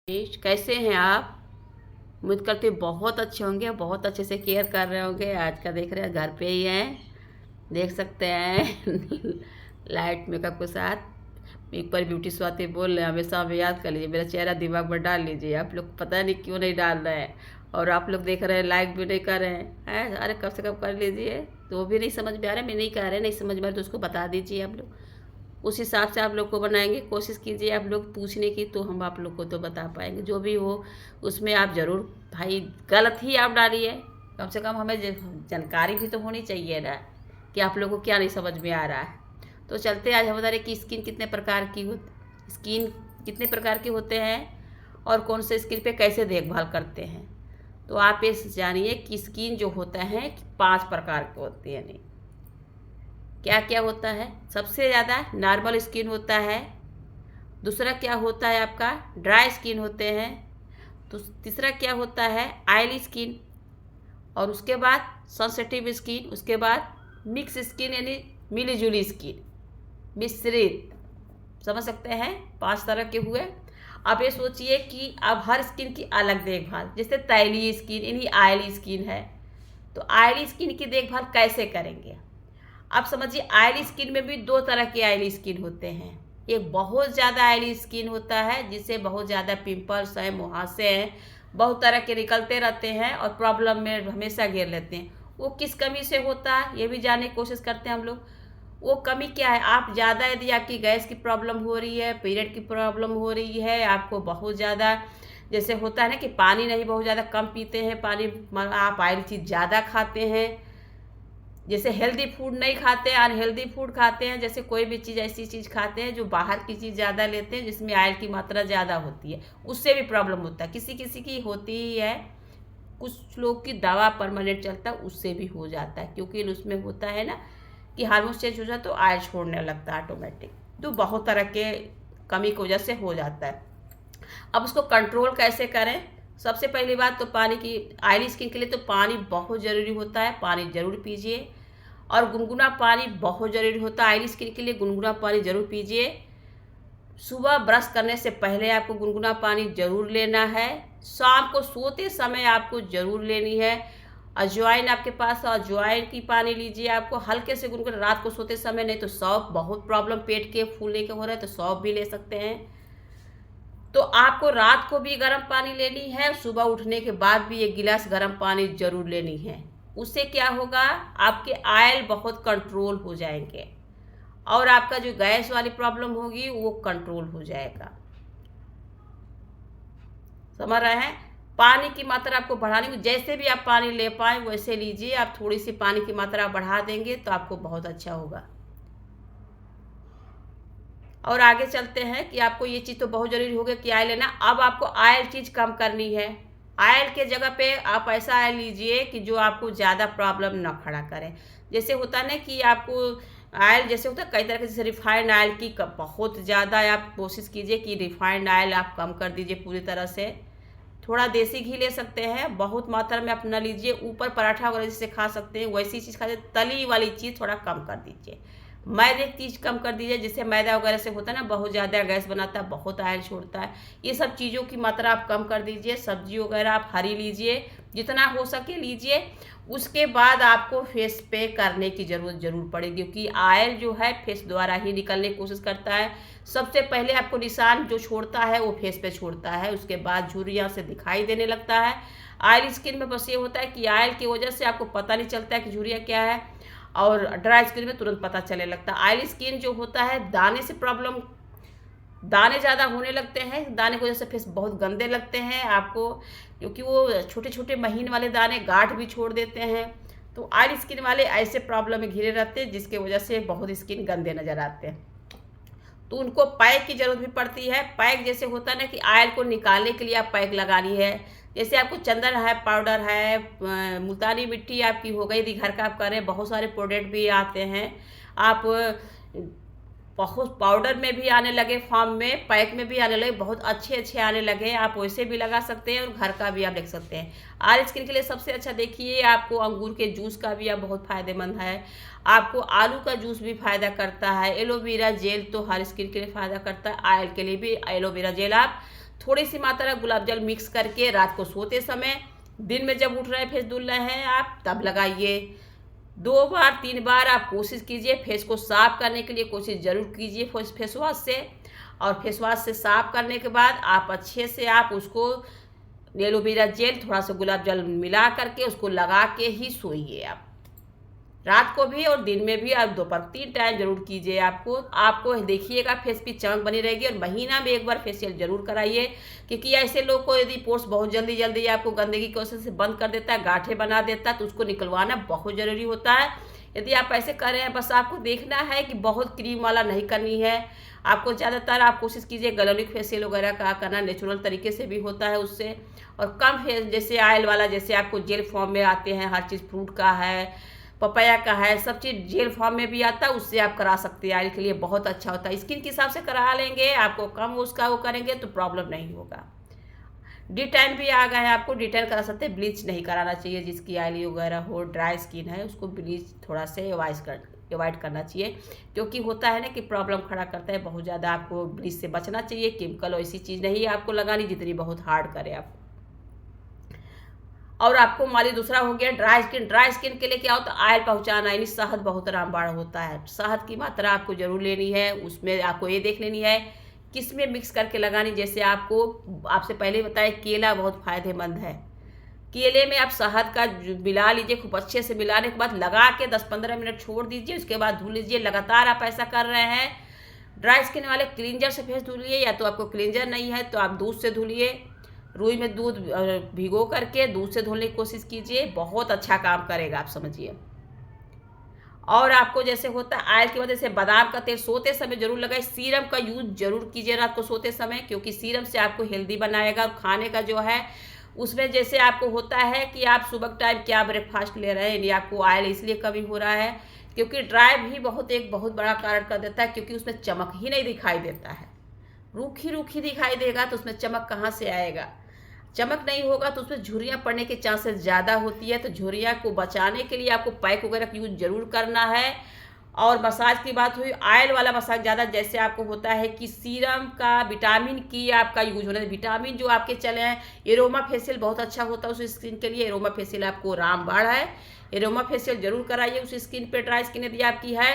कैसे हैं आप? उम्मीद करती हूँ बहुत अच्छे होंगे, बहुत अच्छे से केयर कर रहे होंगे। आज का देख रहे हैं घर पे ही हैं, देख सकते हैं लाइट मेकअप के साथ। एक बार ब्यूटी स्वाति बोल रहे हैं, हमेशा हमें याद कर लीजिए, मेरा चेहरा दिमाग में डाल लीजिए। आप लोग पता नहीं क्यों नहीं डाल रहे हैं, और आप लोग देख रहे हैं लाइक भी नहीं कर रहे हैं। अरे कम से कम कर लीजिए। तो वो भी नहीं समझ में आ रहा है, मैं नहीं कह रहे, नहीं समझ में आ रहा तो उसको बता दीजिए आप लोग। उस हिसाब से आप लोग को बनाएंगे। कोशिश कीजिए आप लोग पूछने की, तो हम आप लोग को तो बता पाएंगे। जो भी हो उसमें आप ज़रूर भाई गलत ही आप डालिए। कम से कम हमें जानकारी भी तो होनी चाहिए ना कि आप लोगों को क्या नहीं समझ में आ रहा है। तो चलते आज हम बता रहे कि स्किन कितने प्रकार की स्किन कितने प्रकार के होते हैं और कौन से स्किन पे कैसे देखभाल करते हैं। तो आप ये जानिए कि स्किन जो होता है 5 प्रकार के होते हैं। नहीं, क्या क्या होता है? सबसे ज़्यादा नॉर्मल स्किन होता है। दूसरा क्या होता है आपका ड्राई स्किन होते हैं। तो तीसरा क्या होता है ऑयली स्किन। और उसके बाद सेंसिटिव स्किन। उसके बाद मिक्स स्किन यानी मिली जुली स्किन, मिश्रित। समझ सकते हैं 5 तरह के हुए। अब ये सोचिए कि अब हर स्किन की अलग देखभाल, जैसे तैलीय स्किन यानी ऑयली स्किन है, तो ऑयली स्किन की देखभाल कैसे करेंगे? अब समझिए ऑयली स्किन में भी 2 तरह के ऑयली स्किन होते हैं। एक बहुत ज़्यादा ऑयली स्किन होता है जिससे बहुत ज़्यादा पिंपल्स हैं, मुहासे हैं, बहुत तरह के निकलते रहते हैं और प्रॉब्लम में हमेशा घेर लेते हैं। वो किस कमी से होता है ये भी जानने की कोशिश करते हैं हम लोग। वो कमी क्या है? आप ज़्यादा यदि आपकी गैस की प्रॉब्लम हो रही है, पीरियड की प्रॉब्लम हो रही है, आपको बहुत ज़्यादा जैसे होता है ना कि पानी नहीं, बहुत ज़्यादा कम पीते हैं पानी, आप ऑयली चीज़ ज़्यादा खाते हैं, जैसे हेल्दी फूड नहीं खाते, अनहेल्दी फूड खाते हैं, जैसे कोई भी चीज़ ऐसी चीज़ खाते हैं जो बाहर की चीज़ ज़्यादा लेते हैं जिसमें ऑयल की मात्रा ज़्यादा होती है, उससे भी प्रॉब्लम होता है। किसी किसी की होती ही है, कुछ लोग की दवा परमानेंट चलता है उससे भी हो जाता है, क्योंकि उसमें होता है ना कि हार्मोन चेंज हो जाए तो ऑयल छोड़ने लगता है ऑटोमेटिक। तो बहुत तरह के कमी की वजह से हो जाता है। अब उसको कंट्रोल कैसे करें? सबसे पहली बात तो पानी की, ऑयली स्किन के लिए तो पानी बहुत ज़रूरी होता है, पानी ज़रूर पीजिए। और गुनगुना पानी बहुत ज़रूरी होता है ऑयली स्किन के लिए, गुनगुना पानी ज़रूर पीजिए। सुबह ब्रश करने से पहले आपको गुनगुना पानी ज़रूर लेना है। शाम को सोते समय आपको ज़रूर लेनी है। अजवाइन आपके पास है, अजवाइन की पानी लीजिए, आपको हल्के से गुनगुना रात को सोते समय। नहीं तो सौंफ, बहुत प्रॉब्लम पेट के फूलने के हो रहे हैं तो सौंफ भी ले सकते हैं। तो आपको रात को भी गर्म पानी लेनी है, सुबह उठने के बाद भी 1 गिलास गर्म पानी ज़रूर लेनी है। उससे क्या होगा, आपके ऑयल बहुत कंट्रोल हो जाएंगे और आपका जो गैस वाली प्रॉब्लम होगी वो कंट्रोल हो जाएगा। समझ रहे हैं? पानी की मात्रा आपको बढ़ानी, जैसे भी आप पानी ले पाए वैसे लीजिए। आप थोड़ी सी पानी की मात्रा बढ़ा देंगे तो आपको बहुत अच्छा होगा। और आगे चलते हैं कि आपको ये चीज़ तो बहुत ज़रूरी हो गया कि ऑयल लेना। अब आपको ऑयल चीज़ कम करनी है। ऑयल के जगह पे आप ऐसा ऑयल लीजिए कि जो आपको ज़्यादा प्रॉब्लम ना खड़ा करें। जैसे होता है ना कि आपको ऑयल जैसे होता है कई तरह के, जैसे रिफाइंड ऑयल की बहुत ज़्यादा आप कोशिश कीजिए कि रिफाइंड ऑयल आप कम कर दीजिए पूरी तरह से। थोड़ा देसी घी ले सकते हैं, बहुत मात्रा में अपना लीजिए। ऊपर पराठा वगैरह जिससे खा सकते हैं वैसी चीज़ खाइए। तली वाली चीज़ थोड़ा कम कर दीजिए। मैदे की चीज़ कम कर दीजिए, जिससे मैदा वगैरह से होता है ना बहुत ज़्यादा गैस बनाता है, बहुत ऑयल छोड़ता है। ये सब चीज़ों की मात्रा आप कम कर दीजिए। सब्जी वगैरह आप हरी लीजिए, जितना हो सके लीजिए। उसके बाद आपको फेस पे करने की ज़रूर पड़ेगी, क्योंकि ऑयल जो है फेस द्वारा ही निकलने की कोशिश करता है। सबसे पहले आपको निशान जो छोड़ता है वो फेस पे छोड़ता है, उसके बाद झुर्रियाँ से दिखाई देने लगता है। ऑयल स्किन में बस ये होता है कि ऑयल की वजह से आपको पता नहीं चलता है कि झुर्रियाँ क्या है, और ड्राई स्किन में तुरंत पता चलने लगता है। ऑयली स्किन जो होता है दाने से प्रॉब्लम, दाने ज़्यादा होने लगते हैं, दाने की वजह से फेस बहुत गंदे लगते हैं आपको, क्योंकि वो छोटे छोटे महीन वाले दाने गांठ भी छोड़ देते हैं। तो ऑयली स्किन वाले ऐसे प्रॉब्लम में घिरे रहते हैं जिसकी वजह से बहुत स्किन गंदे नज़र आते हैं। तो उनको पैक की ज़रूरत भी पड़ती है। पैक जैसे होता है ना कि ऑयल को निकालने के लिए आप पैक लगानी है। जैसे आपको चंदन है, पाउडर है, मुल्तानी मिट्टी आपकी हो गई, यदि घर का आप करें, बहुत सारे प्रोडक्ट भी आते हैं। आप बहुत पाउडर में भी आने लगे, फॉर्म में पैक में भी आने लगे, बहुत अच्छे अच्छे आने लगे। आप वैसे भी लगा सकते हैं और घर का भी आप देख सकते हैं। ऑयल स्किन के लिए सबसे अच्छा देखिए, आपको अंगूर के जूस का भी आप बहुत फ़ायदेमंद है। आपको आलू का जूस भी फ़ायदा करता है। एलोवेरा जेल तो हर स्किन के लिए फ़ायदा करता है। ऑयल के लिए भी एलोवेरा जेल आप थोड़ी सी मात्रा गुलाब जल मिक्स करके रात को सोते समय, दिन में जब उठ रहे हैं फेस धुल रहे हैं आप तब लगाइए। 2 बार 3 बार आप कोशिश कीजिए फेस को साफ करने के लिए, कोशिश ज़रूर कीजिए फेस वॉश से। और फेस वॉश से साफ करने के बाद आप अच्छे से आप उसको एलोवेरा जेल थोड़ा सा गुलाब जल मिला करके उसको लगा के ही सोइए आप, रात को भी और दिन में भी। आप दोपहर 3 टाइम जरूर कीजिए। आपको देखिएगा फेस की चमक बनी रहेगी। और महीना में 1 बार फेशियल जरूर कराइए, क्योंकि ऐसे लोग को यदि पोर्स बहुत जल्दी जल्दी आपको गंदगी की वजह से बंद कर देता है, गांठें बना देता है, तो उसको निकलवाना बहुत ज़रूरी होता है। यदि आप ऐसे कर रहे हैं, बस आपको देखना है कि बहुत क्रीम वाला नहीं करनी है आपको। ज़्यादातर आप कोशिश कीजिए गैल्वेनिक फेशियल वगैरह का करना, नेचुरल तरीके से भी होता है उससे। और कम जैसे ऑयल वाला, जैसे आपको जेल फॉर्म में आते हैं, हर चीज़ फ्रूट का है, पपाया का है, सब चीज़ जेल फॉर्म में भी आता है, उससे आप करा सकते हैं। ऑयल के लिए बहुत अच्छा होता है। स्किन के हिसाब से करा लेंगे, आपको कम उसका वो करेंगे तो प्रॉब्लम नहीं होगा। डिटैन भी आ गए हैं, आपको डिटैन करा सकते हैं। ब्लीच नहीं कराना चाहिए, जिसकी ऑयली वगैरह हो, ड्राई स्किन है, उसको ब्लीच थोड़ा से अवॉइड करना चाहिए, क्योंकि होता है ना कि प्रॉब्लम खड़ा करता है बहुत ज़्यादा। आपको ब्लीच से बचना चाहिए। केमिकल ऐसी चीज़ नहीं है आपको लगानी जितनी बहुत हार्ड करे आपको। और आपको मान दूसरा हो गया ड्राई स्किन। ड्राई स्किन के लिए क्या होता है, ऑयल पहुंचाना, यानी शहद बहुत रामबाण होता है। शहद की मात्रा आपको जरूर लेनी है। उसमें आपको ये देख लेनी है किस में मिक्स करके लगानी। जैसे आपसे पहले बताया, केला बहुत फायदेमंद है। केले में आप शहद का मिला लीजिए, खूब अच्छे से मिलाने के बाद लगा के 10-15 मिनट छोड़ दीजिए, उसके बाद धुल लीजिए। लगातार आप ऐसा कर रहे हैं। ड्राई स्किन वाले क्लींजर से फेस धुलिए, या तो आपको क्लींजर नहीं है तो आप दूध से धुलिए। रुई में दूध भिगो करके दूध से धोने की कोशिश कीजिए, बहुत अच्छा काम करेगा, आप समझिए। और आपको जैसे होता है ऑयल की वजह से बादाम का तेल सोते समय जरूर लगाए। सीरम का यूज जरूर कीजिए रात को सोते समय, क्योंकि सीरम से आपको हेल्दी बनाएगा। और खाने का जो है उसमें जैसे आपको होता है कि आप सुबह टाइम क्या ब्रेकफास्ट ले रहे हैं, यानी आपको ऑयल इसलिए कभी हो रहा है क्योंकि ड्राई भी एक बहुत बड़ा कारण कर देता है, क्योंकि उसमें चमक ही नहीं दिखाई देता है। रूखी रूखी दिखाई देगा तो उसमें चमक कहाँ से आएगा। चमक नहीं होगा तो उसमें झुर्रियाँ पड़ने के चांसेस ज़्यादा होती है। तो झुर्रियाँ को बचाने के लिए आपको पैक वगैरह का यूज जरूर करना है। और मसाज की बात हुई, ऑयल वाला मसाज ज़्यादा, जैसे आपको होता है कि सीरम का, विटामिन की आपका यूज होना है। विटामिन जो आपके चले हैं, एरोमा फेशियल बहुत अच्छा होता है उस स्किन के लिए। एरोमा फेशियल आपको रामबाण है, एरोमा फेशियल जरूर कराइए उस स्किन पे। ड्राई स्किन यदि आपकी है,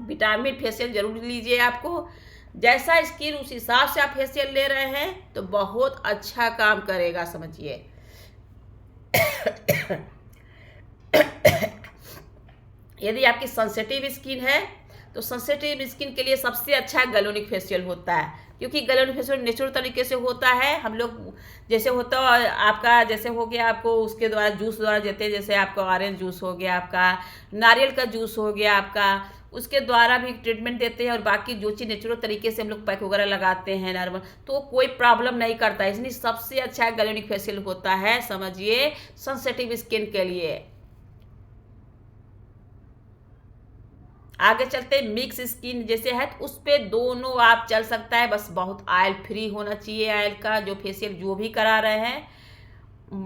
विटामिन फेशियल जरूर लीजिए। आपको जैसा स्किन उस हिसाब से आप फेशियल ले रहे हैं तो बहुत अच्छा काम करेगा, समझिए। यदि आपकी सेंसिटिव स्किन है तो सेंसिटिव स्किन के लिए सबसे अच्छा गैल्वेनिक फेशियल होता है, क्योंकि गैल्वेनिक फेशियल नेचुरल तरीके से होता है। हम लोग जैसे होता है आपका, जैसे हो गया आपको उसके द्वारा जूस द्वारा देते हैं, जैसे आपका ऑरेंज जूस हो गया, आपका नारियल का जूस हो गया, आपका उसके द्वारा भी ट्रीटमेंट देते हैं। और बाकी जो चीज़ नेचुरल तरीके से हम लोग पैक वगैरह लगाते हैं नॉर्मल, तो कोई प्रॉब्लम नहीं करता है। इसलिए सबसे अच्छा गैल्वेनिक फेशियल होता है, समझिए, सेंसिटिव स्किन के लिए। आगे चलते मिक्स स्किन जैसे है तो उस पर दोनों आप चल सकता है, बस बहुत ऑयल फ्री होना चाहिए। ऑयल का जो फेशियल जो भी करा रहे हैं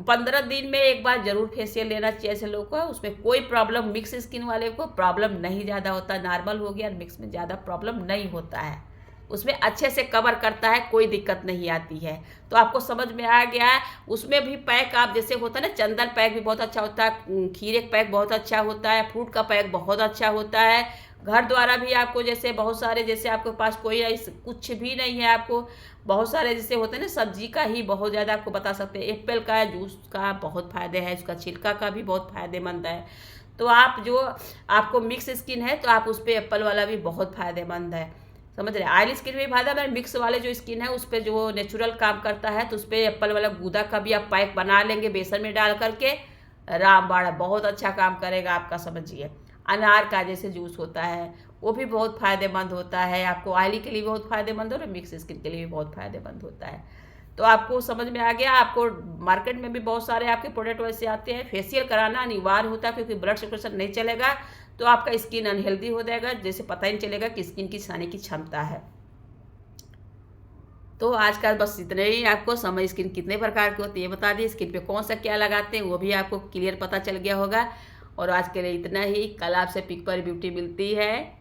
15 दिन में 1 बार जरूर फेशियल लेना चाहिए ऐसे लोगों को। उसमें कोई प्रॉब्लम, मिक्स स्किन वाले को प्रॉब्लम नहीं ज़्यादा होता। नॉर्मल हो गया, मिक्स में ज़्यादा प्रॉब्लम नहीं होता है, उसमें अच्छे से कवर करता है, कोई दिक्कत नहीं आती है। तो आपको समझ में आ गया है। उसमें भी पैक आप जैसे होता है ना, चंदन पैक भी बहुत अच्छा होता है, खीरे का पैक बहुत अच्छा होता है, फ्रूट का पैक बहुत अच्छा होता है। घर द्वारा भी आपको जैसे बहुत सारे, जैसे आपके पास कोई कुछ भी नहीं है, आपको बहुत सारे जैसे होते हैं ना, सब्जी का ही बहुत ज़्यादा आपको बता सकते हैं। एप्पल का जूस का बहुत फ़ायदे है, उसका छिलका का भी बहुत फ़ायदेमंद है। तो आप जो आपको मिक्स स्किन है तो आप उस पर एप्पल वाला भी बहुत फ़ायदेमंद है, समझ रहे। ऑयल स्किन में फायदा है, मिक्स वाले जो स्किन है उस पर जो नेचुरल काम करता है तो उस पर एप्पल वाला गूदा का भी आप पैक बना लेंगे बेसन में डाल करके, रामबाण बहुत अच्छा काम करेगा आपका, समझिए। अनार का जैसे जूस होता है वो भी बहुत फ़ायदेमंद होता है, आपको ऑयली के लिए बहुत फ़ायदेमंद और मिक्स स्किन के लिए भी बहुत फ़ायदेमंद होता है। तो आपको समझ में आ गया। आपको मार्केट में भी बहुत सारे आपके प्रोडक्ट वैसे आते हैं। फेशियल कराना अनिवार्य होता है, क्योंकि ब्लड सर्कुलेशन नहीं चलेगा तो आपका स्किन अनहेल्दी हो जाएगा, जैसे पता ही नहीं चलेगा कि स्किन की सहने की क्षमता है। तो आज का बस इतने ही। आपको समझ स्किन कितने प्रकार की होती है बता दी, स्किन पे कौन सा क्या लगाते हैं वो भी आपको क्लियर पता चल गया होगा। और आज के लिए इतना ही। कल आपसे पिक पर ब्यूटी मिलती है।